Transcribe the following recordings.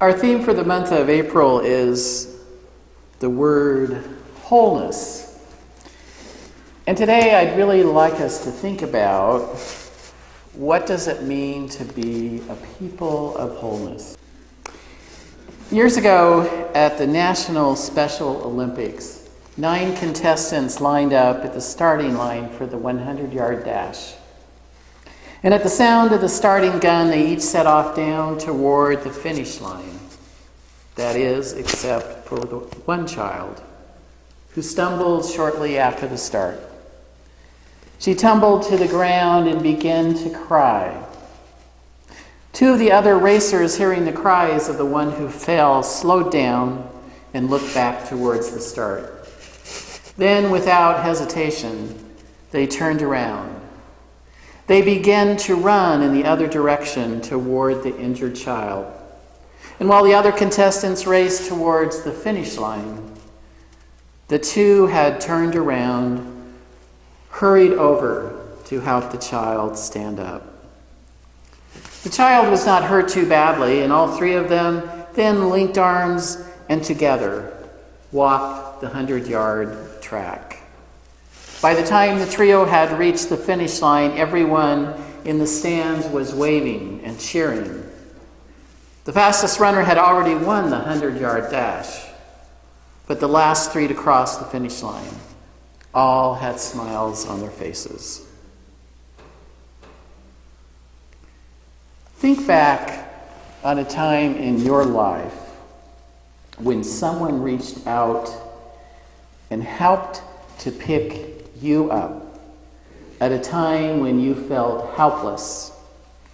Our theme for the month of April is the word wholeness. And today I'd really like us to think about what does it mean to be a people of wholeness. Years ago at the National Special Olympics, 9 contestants lined up at the starting line for the 100-yard dash. And at the sound of the starting gun, they each set off down toward the finish line. That is, except for the one child, who stumbled shortly after the start. She tumbled to the ground and began to cry. 2 of the other racers, hearing the cries of the one who fell, slowed down and looked back towards the start. Then, without hesitation, they turned around. They began to run in the other direction toward the injured child. And while the other contestants raced towards the finish line, the 2 had turned around, hurried over to help the child stand up. The child was not hurt too badly, and all 3 of them then linked arms and together walked the 100-yard track. By the time the trio had reached the finish line, everyone in the stands was waving and cheering. The fastest runner had already won the 100-yard dash, but the last 3 to cross the finish line all had smiles on their faces. Think back on a time in your life when someone reached out and helped to pick you up at a time when you felt helpless,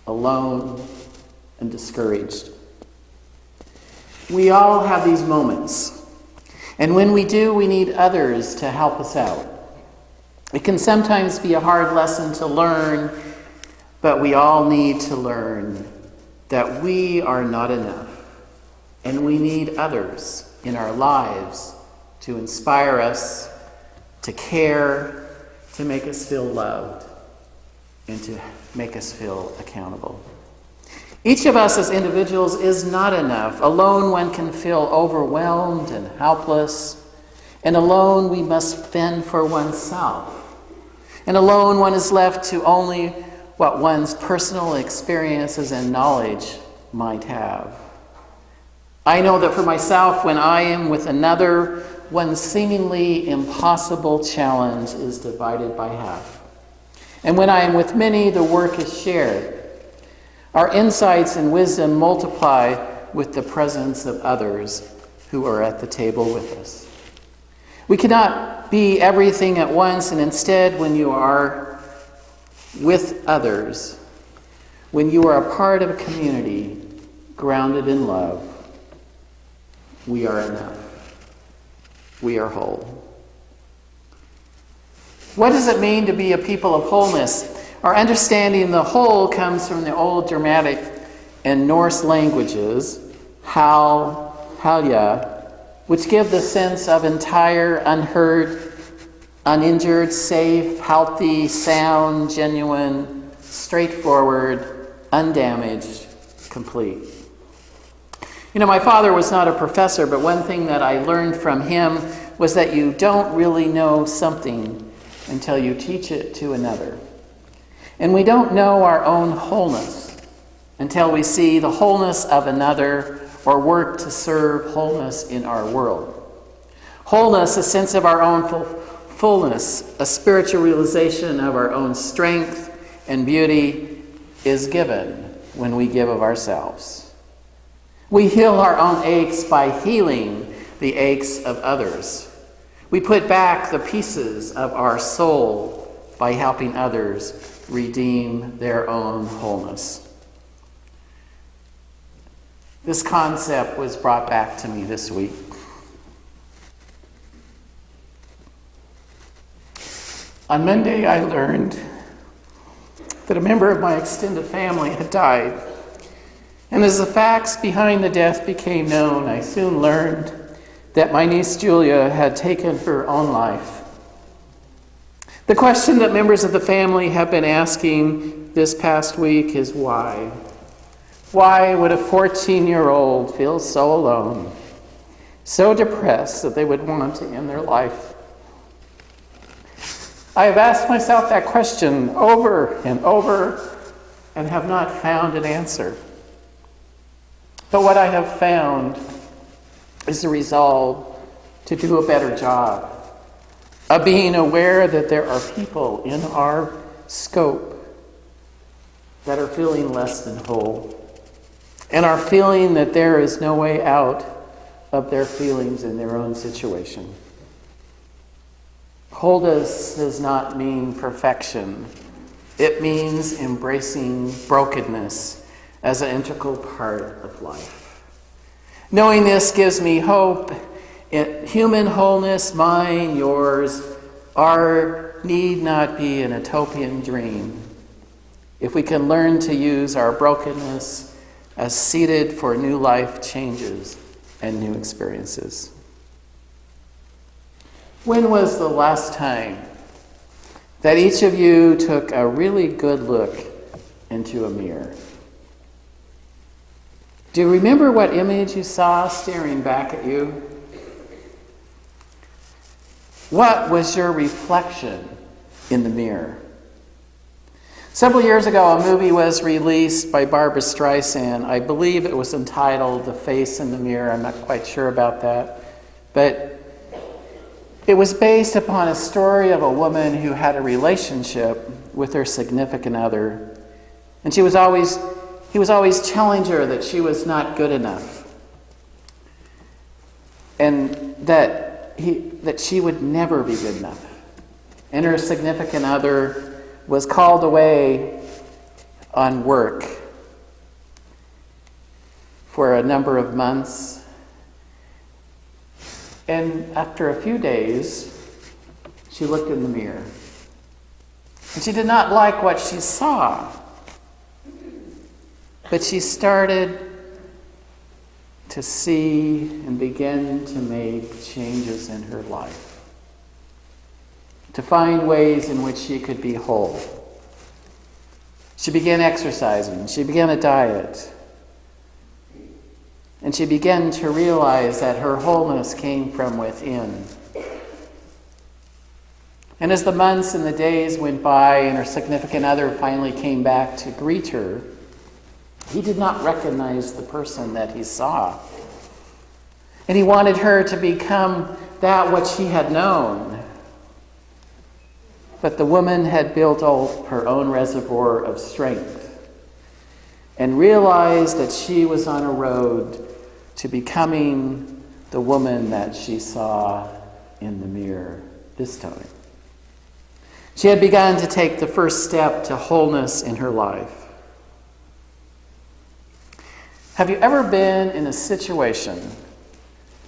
alone, and discouraged. We all have these moments, and when we do, we need others to help us out. It can sometimes be a hard lesson to learn, but we all need to learn that we are not enough, and we need others in our lives to inspire us, to care, to make us feel loved, and to make us feel accountable. Each of us as individuals is not enough. Alone one can feel overwhelmed and helpless, and alone we must fend for oneself. And alone one is left to only what one's personal experiences and knowledge might have. I know that for myself, when I am with another, one seemingly impossible challenge is divided by half. And when I am with many, the work is shared. Our insights and wisdom multiply with the presence of others who are at the table with us. We cannot be everything at once, and instead, when you are with others, when you are a part of a community grounded in love, we are enough. We are whole. What does it mean to be a people of wholeness? Our understanding the whole comes from the old Germanic and Norse languages, halja, which give the sense of entire, unhurt, uninjured, safe, healthy, sound, genuine, straightforward, undamaged, complete. You know, my father was not a professor, but one thing that I learned from him was that you don't really know something until you teach it to another. And we don't know our own wholeness until we see the wholeness of another or work to serve wholeness in our world. Wholeness, a sense of our own fullness, a spiritual realization of our own strength and beauty is given when we give of ourselves. We heal our own aches by healing the aches of others. We put back the pieces of our soul by helping others redeem their own wholeness. This concept was brought back to me this week. On Monday, I learned that a member of my extended family had died. And as the facts behind the death became known, I soon learned that my niece Julia had taken her own life. The question that members of the family have been asking this past week is why? Why would a 14-year-old feel so alone, so depressed that they would want to end their life? I have asked myself that question over and over and have not found an answer. But what I have found is the resolve to do a better job of being aware that there are people in our scope that are feeling less than whole and are feeling that there is no way out of their feelings in their own situation. Wholeness does not mean perfection. It means embracing brokenness as an integral part of life. Knowing this gives me hope. Human wholeness, mine, yours, our need not be an utopian dream. If we can learn to use our brokenness as seeded for new life changes and new experiences. When was the last time that each of you took a really good look into a mirror? Do you remember what image you saw staring back at you? What was your reflection in the mirror? Several years ago, a movie was released by Barbra Streisand. I believe it was entitled The Face in the Mirror. I'm not quite sure about that. But it was based upon a story of a woman who had a relationship with her significant other. And he was always challenging her that she was not good enough. And that she would never be good enough. And her significant other was called away on work for a number of months. And after a few days, she looked in the mirror. And she did not like what she saw. But she started to see and begin to make changes in her life, to find ways in which she could be whole. She began exercising. She began a diet. And she began to realize that her wholeness came from within. And as the months and the days went by and her significant other finally came back to greet her, he did not recognize the person that he saw. And he wanted her to become that which she had known. But the woman had built up her own reservoir of strength and realized that she was on a road to becoming the woman that she saw in the mirror this time. She had begun to take the first step to wholeness in her life. Have you ever been in a situation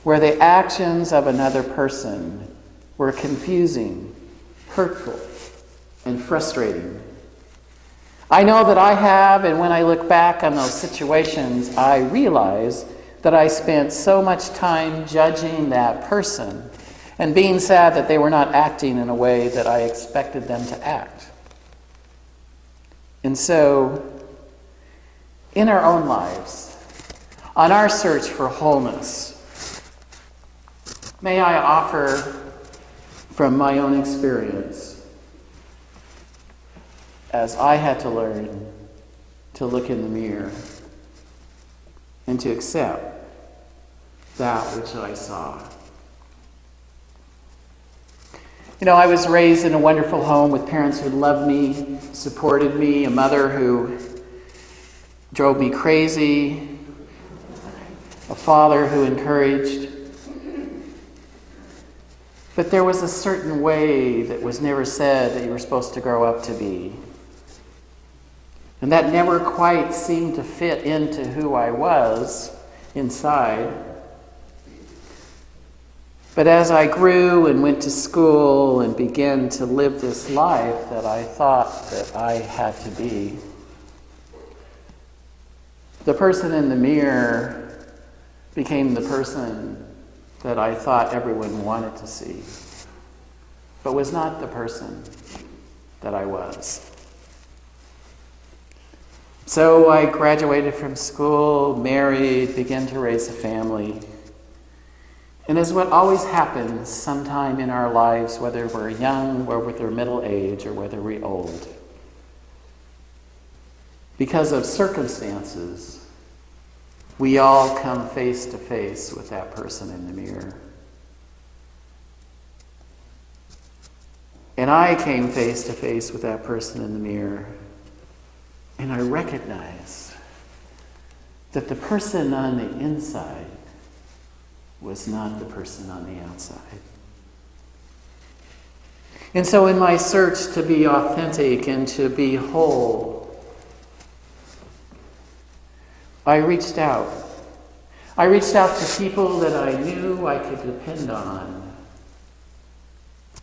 where the actions of another person were confusing, hurtful, and frustrating? I know that I have, and when I look back on those situations, I realize that I spent so much time judging that person and being sad that they were not acting in a way that I expected them to act. And so, in our own lives, on our search for wholeness, may I offer from my own experience, as I had to learn to look in the mirror and to accept that which I saw. You know, I was raised in a wonderful home with parents who loved me, supported me, a mother who drove me crazy, a father who encouraged. But there was a certain way that was never said that you were supposed to grow up to be. And that never quite seemed to fit into who I was inside. But as I grew and went to school and began to live this life that I thought that I had to be, the person in the mirror became the person that I thought everyone wanted to see, but was not the person that I was. So I graduated from school, married, began to raise a family. And as what always happens sometime in our lives, whether we're young or whether we're middle age or whether we're old, because of circumstances, we all come face to face with that person in the mirror. And I came face to face with that person in the mirror, and I recognized that the person on the inside was not the person on the outside. And so in my search to be authentic and to be whole, I reached out. I reached out to people that I knew I could depend on.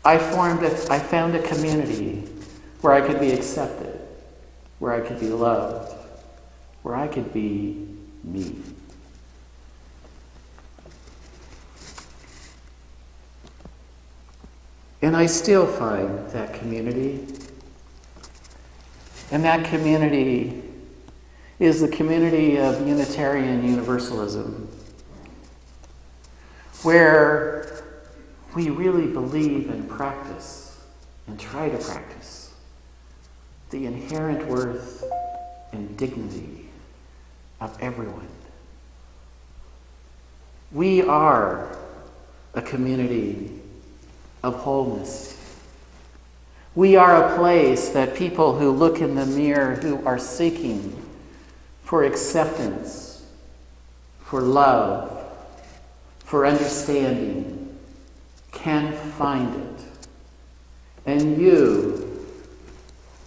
I found a community where I could be accepted, where I could be loved, where I could be me. And I still find that community. And that community is the community of Unitarian Universalism, where we really believe and practice and try to practice the inherent worth and dignity of everyone. We are a community of wholeness. We are a place that people who look in the mirror, who are seeking for acceptance, for love, for understanding, can find it. And you,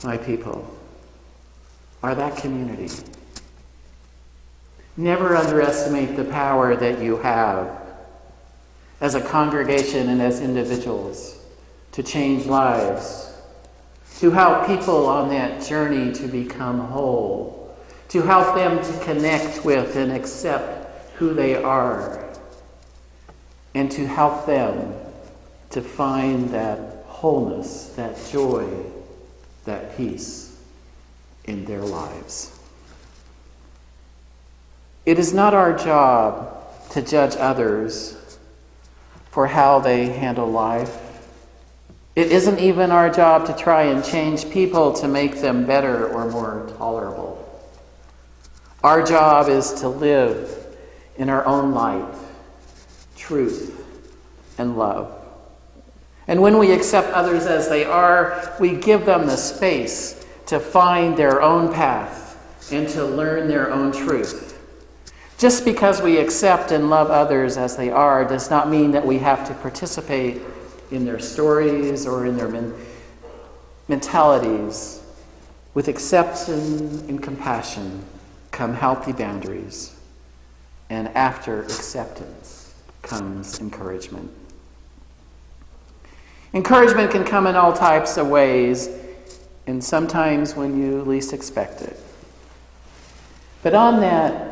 my people, are that community. Never underestimate the power that you have as a congregation and as individuals to change lives, to help people on that journey to become whole, to help them to connect with and accept who they are, and to help them to find that wholeness, that joy, that peace in their lives. It is not our job to judge others for how they handle life. It isn't even our job to try and change people to make them better or more tolerable. Our job is to live in our own light, truth, and love. And when we accept others as they are, we give them the space to find their own path and to learn their own truth. Just because we accept and love others as they are does not mean that we have to participate in their stories or in their mentalities. With acceptance and compassion come healthy boundaries, and after acceptance comes encouragement. Encouragement can come in all types of ways, and sometimes when you least expect it. But on that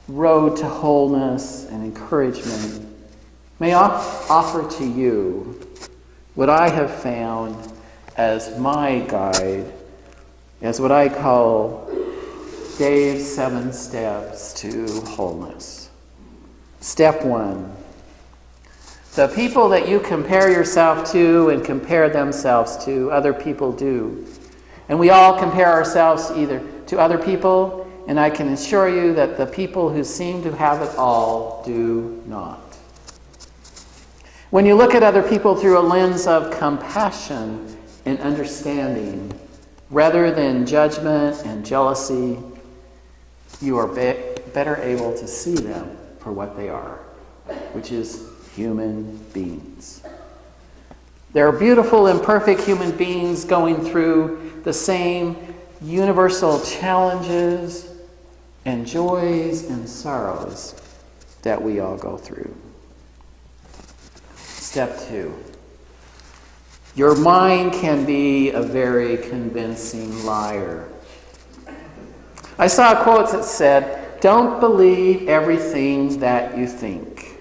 road to wholeness and encouragement, may I offer to you what I have found as my guide, as what I call Dave's 7 steps to wholeness. Step 1. The people that you compare yourself to and compare themselves to, other people do. And we all compare ourselves either to other people, and I can assure you that the people who seem to have it all do not. When you look at other people through a lens of compassion and understanding, rather than judgment and jealousy, you are better able to see them for what they are, which is human beings. They're beautiful, imperfect human beings going through the same universal challenges and joys and sorrows that we all go through. Step 2. Your mind can be a very convincing liar. I saw a quote that said, "Don't believe everything that you think."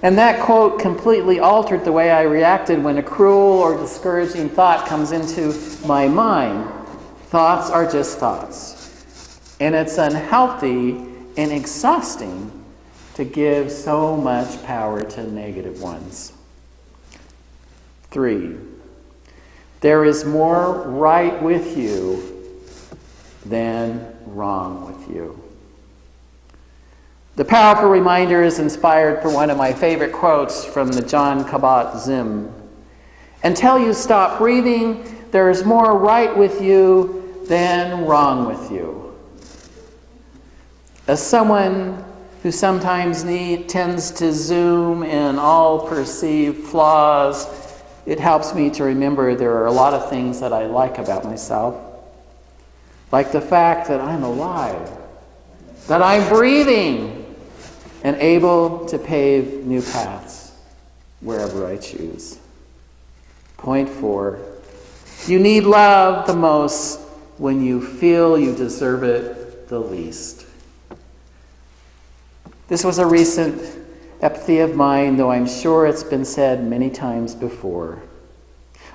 And that quote completely altered the way I reacted when a cruel or discouraging thought comes into my mind. Thoughts are just thoughts, and it's unhealthy and exhausting to give so much power to negative ones. 3, there is more right with you than wrong with you. The powerful reminder is inspired from one of my favorite quotes from the John Kabat-Zinn. Until you stop breathing, there is more right with you than wrong with you. As someone who sometimes tends to zoom in all perceived flaws, it helps me to remember there are a lot of things that I like about myself. Like the fact that I'm alive, that I'm breathing, and able to pave new paths wherever I choose. Point 4, you need love the most when you feel you deserve it the least. This was a recent epithet of mine, though I'm sure it's been said many times before.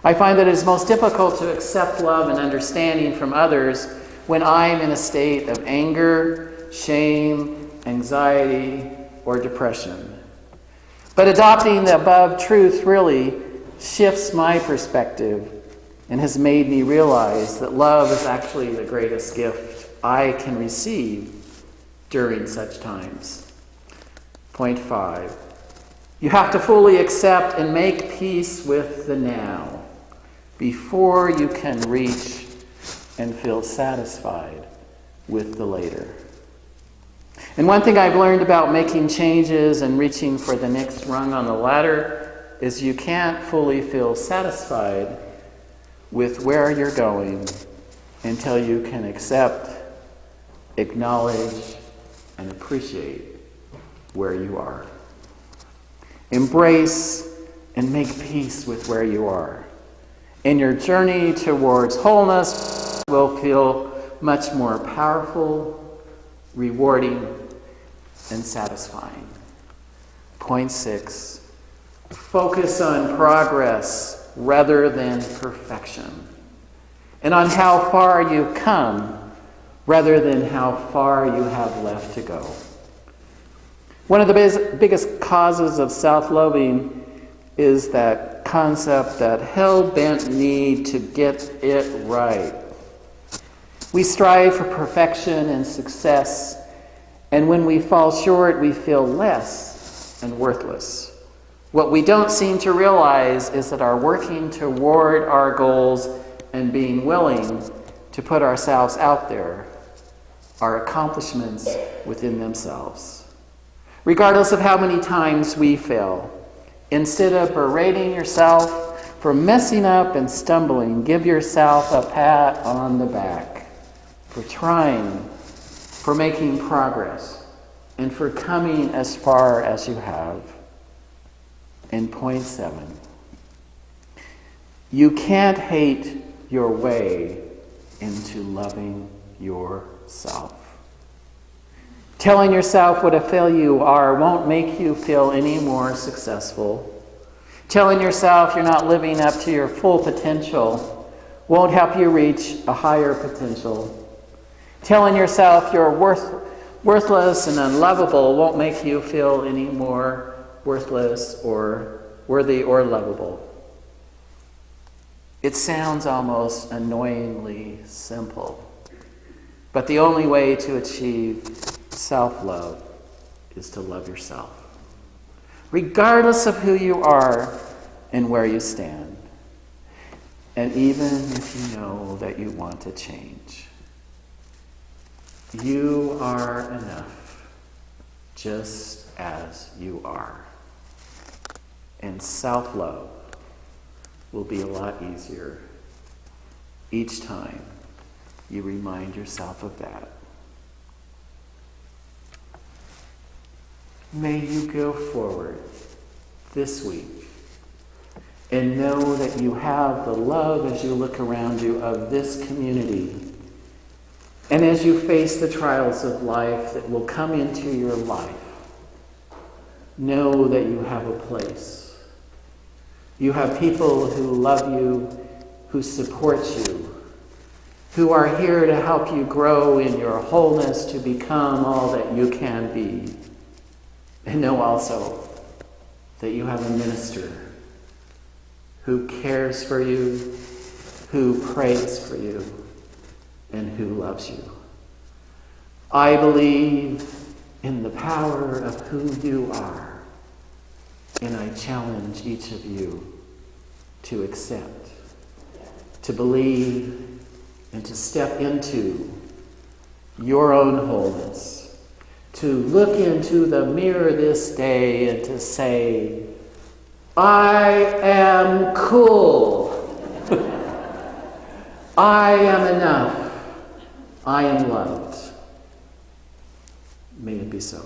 I find that it is most difficult to accept love and understanding from others when I'm in a state of anger, shame, anxiety, or depression. But adopting the above truth really shifts my perspective and has made me realize that love is actually the greatest gift I can receive during such times. Point 5, you have to fully accept and make peace with the now before you can reach and feel satisfied with the later. And one thing I've learned about making changes and reaching for the next rung on the ladder is you can't fully feel satisfied with where you're going until you can accept, acknowledge, and appreciate where you are. Embrace and make peace with where you are. And your journey towards wholeness will feel much more powerful, rewarding, and satisfying. Point 6, focus on progress rather than perfection, and on how far you've come rather than how far you have left to go. One of the biggest causes of self-loathing is that concept, that hell-bent need to get it right. We strive for perfection and success, and when we fall short, we feel less and worthless. What we don't seem to realize is that our working toward our goals and being willing to put ourselves out there are accomplishments within themselves. Regardless of how many times we fail, instead of berating yourself for messing up and stumbling, give yourself a pat on the back for trying, for making progress, and for coming as far as you have. And point 7, you can't hate your way into loving yourself. Telling yourself what a failure you are won't make you feel any more successful. Telling yourself you're not living up to your full potential won't help you reach a higher potential. Telling yourself you're worthless and unlovable won't make you feel any more worthless or worthy or lovable. It sounds almost annoyingly simple, but the only way to achieve self-love is to love yourself, regardless of who you are and where you stand, and even if you know that you want to change. You are enough, just as you are. And self-love will be a lot easier each time you remind yourself of that. May you go forward this week and know that you have the love as you look around you of this community. And as you face the trials of life that will come into your life, know that you have a place. You have people who love you, who support you, who are here to help you grow in your wholeness to become all that you can be. And know also that you have a minister who cares for you, who prays for you, and who loves you. I believe in the power of who you are, and I challenge each of you to accept, to believe, and to step into your own wholeness, to look into the mirror this day and to say, I am cool. I am enough. I am loved. May it be so.